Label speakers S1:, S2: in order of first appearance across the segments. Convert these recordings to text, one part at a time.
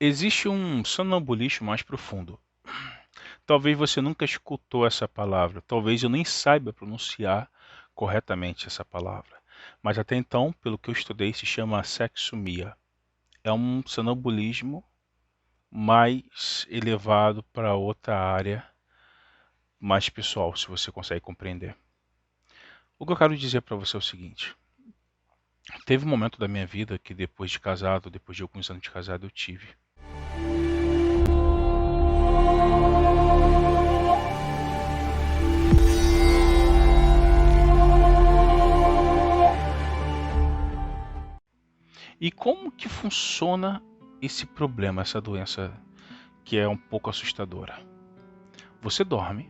S1: Existe um sonambulismo mais profundo. Talvez você nunca escutou essa palavra, talvez eu nem saiba pronunciar corretamente essa palavra. Mas até então, pelo que eu estudei, se chama sexumia. É um sonambulismo mais elevado para outra área, mais pessoal, se você consegue compreender. O que eu quero dizer para você é o seguinte: teve um momento da minha vida que depois de casado, depois de alguns anos de casado, eu tive. E como que funciona esse problema, essa doença que é um pouco assustadora? Você dorme,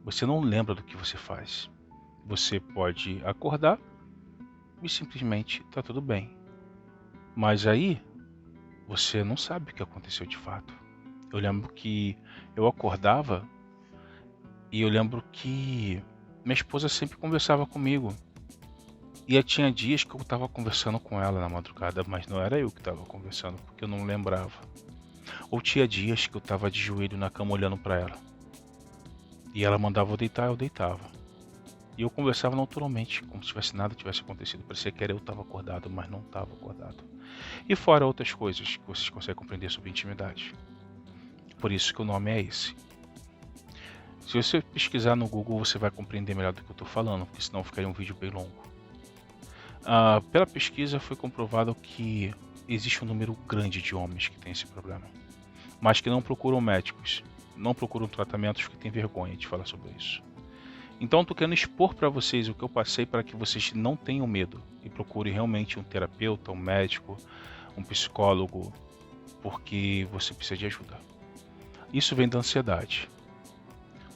S1: você não lembra do que você faz. Você pode acordar e simplesmente está tudo bem. Mas aí você não sabe o que aconteceu de fato. Eu lembro que eu acordava e eu lembro que minha esposa sempre conversava comigo. E tinha dias que eu estava conversando com ela na madrugada, mas não era eu que estava conversando, porque eu não lembrava. Ou tinha dias que eu estava de joelho na cama olhando para ela. E ela mandava eu deitar, eu deitava. E eu conversava naturalmente, como se tivesse nada tivesse acontecido. Parecia que era eu estava acordado, mas não estava acordado. E fora outras coisas que vocês conseguem compreender sobre intimidade. Por isso que o nome é esse. Se você pesquisar no Google, você vai compreender melhor do que eu estou falando, porque senão ficaria um vídeo bem longo. Pela pesquisa foi comprovado que existe um número grande de homens que têm esse problema, mas que não procuram médicos, não procuram tratamentos porque têm vergonha de falar sobre isso. Então estou querendo expor para vocês o que eu passei para que vocês não tenham medo e procurem realmente um terapeuta, um médico, um psicólogo, porque você precisa de ajuda. Isso vem da ansiedade.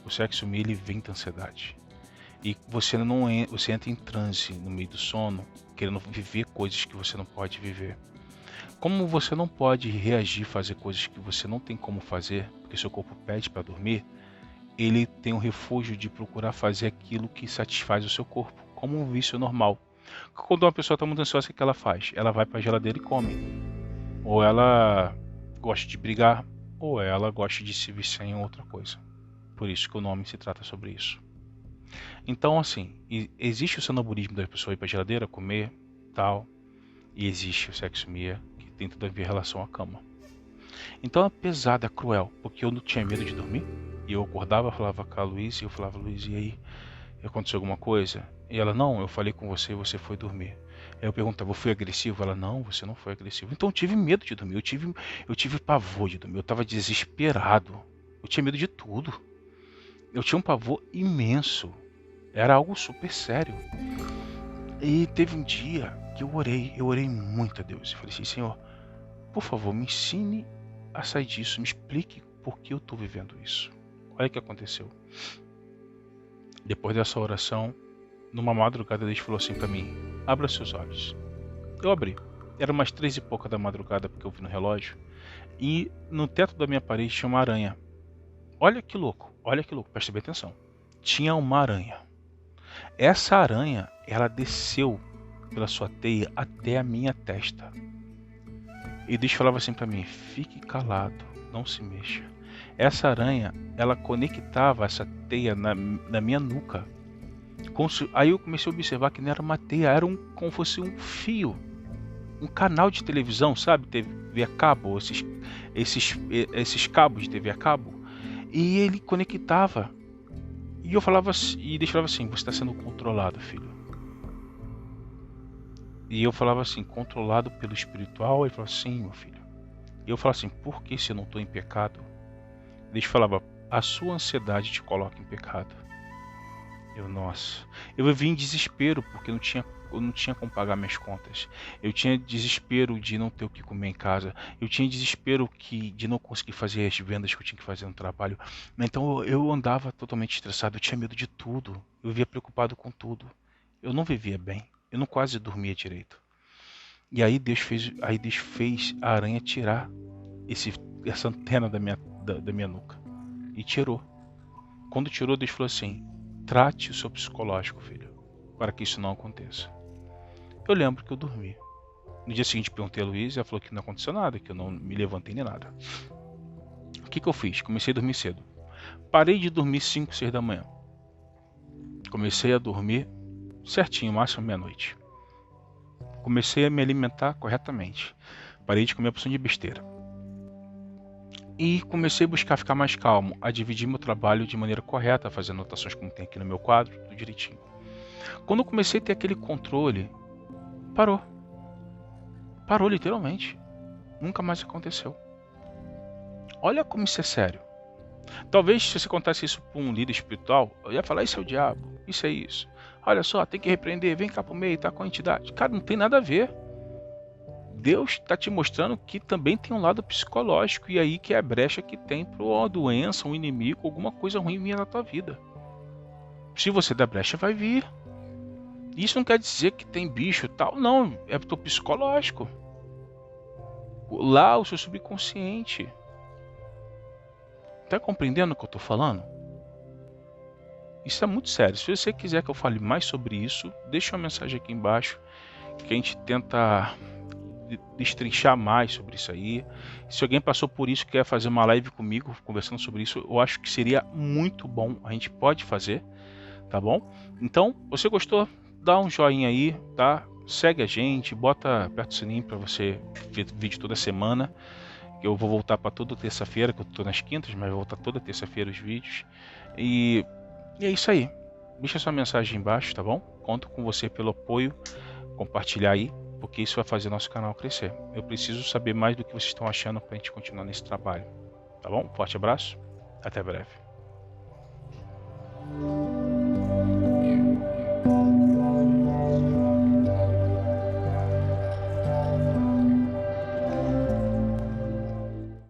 S1: O sexo ele vem da ansiedade. E você não você entra em transe no meio do sono, querendo viver coisas que você não pode viver. Como você não pode reagir, fazer coisas que você não tem como fazer, porque seu corpo pede para dormir, ele tem um refúgio de procurar fazer aquilo que satisfaz o seu corpo, como um vício normal. Quando uma pessoa está muito ansiosa, o que ela faz? Ela vai para a geladeira e come. Ou ela gosta de brigar, ou ela gosta de se viciar em outra coisa. Por isso que o nome se trata sobre isso. Então, assim, existe o sonambulismo da pessoa ir para a geladeira, comer, tal, e existe o sexomia, que tem tudo a ver em relação à cama. Então é pesado, é cruel, porque eu não tinha medo de dormir, e eu acordava, falava com a Luiz, e eu falava, Luiz, e aí? Aconteceu alguma coisa? E ela, não, eu falei com você e você foi dormir. Aí eu perguntava, eu fui agressivo? Ela, não, você não foi agressivo. Então eu tive medo de dormir, eu tive pavor de dormir, eu estava desesperado, eu tinha medo de tudo. Eu tinha um pavor imenso, era algo super sério. E teve um dia que eu orei muito a Deus. Eu falei assim, Senhor, por favor, me ensine a sair disso, me explique por que eu estou vivendo isso. Olha o que aconteceu. Depois dessa oração, numa madrugada, Deus falou assim para mim, abra seus olhos. Eu abri. Era umas 3 e pouca da madrugada, porque eu vi no relógio. E no teto da minha parede tinha uma aranha. Olha que louco, preste bem atenção. Tinha uma aranha. Essa aranha, ela desceu pela sua teia até a minha testa. E Deus falava assim para mim, fique calado, não se mexa. Essa aranha, ela conectava essa teia na minha nuca. Aí eu comecei a observar que não era uma teia, era como fosse um fio, um canal de televisão, sabe? TV a cabo, esses cabos de TV a cabo. E ele conectava. E eu falava e Deus falava assim, você está sendo controlado, filho. E eu falava assim, controlado pelo espiritual? Ele falava, sim, meu filho. E eu falava assim, por que se eu não estou em pecado? Deus falava, a sua ansiedade te coloca em pecado. Nossa. Eu vivi em desespero, porque eu não tinha como pagar minhas contas. Eu tinha desespero de não ter o que comer em casa. Eu tinha desespero de não conseguir fazer as vendas que eu tinha que fazer no trabalho. Então eu andava totalmente estressado, eu tinha medo de tudo. Eu vivia preocupado com tudo. Eu não vivia bem. Eu não quase dormia direito. E aí Deus fez a aranha tirar essa antena da minha nuca. E tirou. Quando tirou, Deus falou assim, trate o seu psicológico, filho, para que isso não aconteça. Eu lembro que eu dormi. No dia seguinte perguntei a Luísa, ela falou que não aconteceu nada, que eu não me levantei nem nada. O que eu fiz? Comecei a dormir cedo. Parei de dormir 5, 6 da manhã. Comecei a dormir certinho, máximo meia-noite. Comecei a me alimentar corretamente. Parei de comer a porção de besteira. E comecei a buscar ficar mais calmo, a dividir meu trabalho de maneira correta, a fazer anotações como tem aqui no meu quadro, tudo direitinho. Quando eu comecei a ter aquele controle, parou. Parou literalmente. Nunca mais aconteceu. Olha como isso é sério. Talvez se você contasse isso para um líder espiritual, eu ia falar, isso é o diabo, isso é isso. Olha só, tem que repreender, vem cá pro meio, tá com a entidade. Cara, não tem nada a ver. Deus está te mostrando que também tem um lado psicológico, e aí que é a brecha que tem para uma doença, um inimigo, alguma coisa ruim vir na tua vida. Se você der brecha, vai vir. Isso não quer dizer que tem bicho e tal, não, é pro teu psicológico. Lá o seu subconsciente. Tá compreendendo o que eu tô falando? Isso é muito sério. Se você quiser que eu fale mais sobre isso, deixa uma mensagem aqui embaixo que a gente tenta destrinchar mais sobre isso aí. Se alguém passou por isso e quer fazer uma live comigo conversando sobre isso, eu acho que seria muito bom. A gente pode fazer, tá bom? Então, você gostou? Dá um joinha aí, tá? Segue a gente, bota perto do sininho para você ver vídeo toda semana. Eu vou voltar para toda terça-feira, que eu tô nas quintas, mas eu vou voltar toda terça-feira os vídeos. E é isso aí. Deixa sua mensagem aí embaixo, tá bom? Conto com você pelo apoio, compartilhar aí, porque isso vai fazer nosso canal crescer. Eu preciso saber mais do que vocês estão achando para a gente continuar nesse trabalho. Tá bom? Forte abraço, até breve.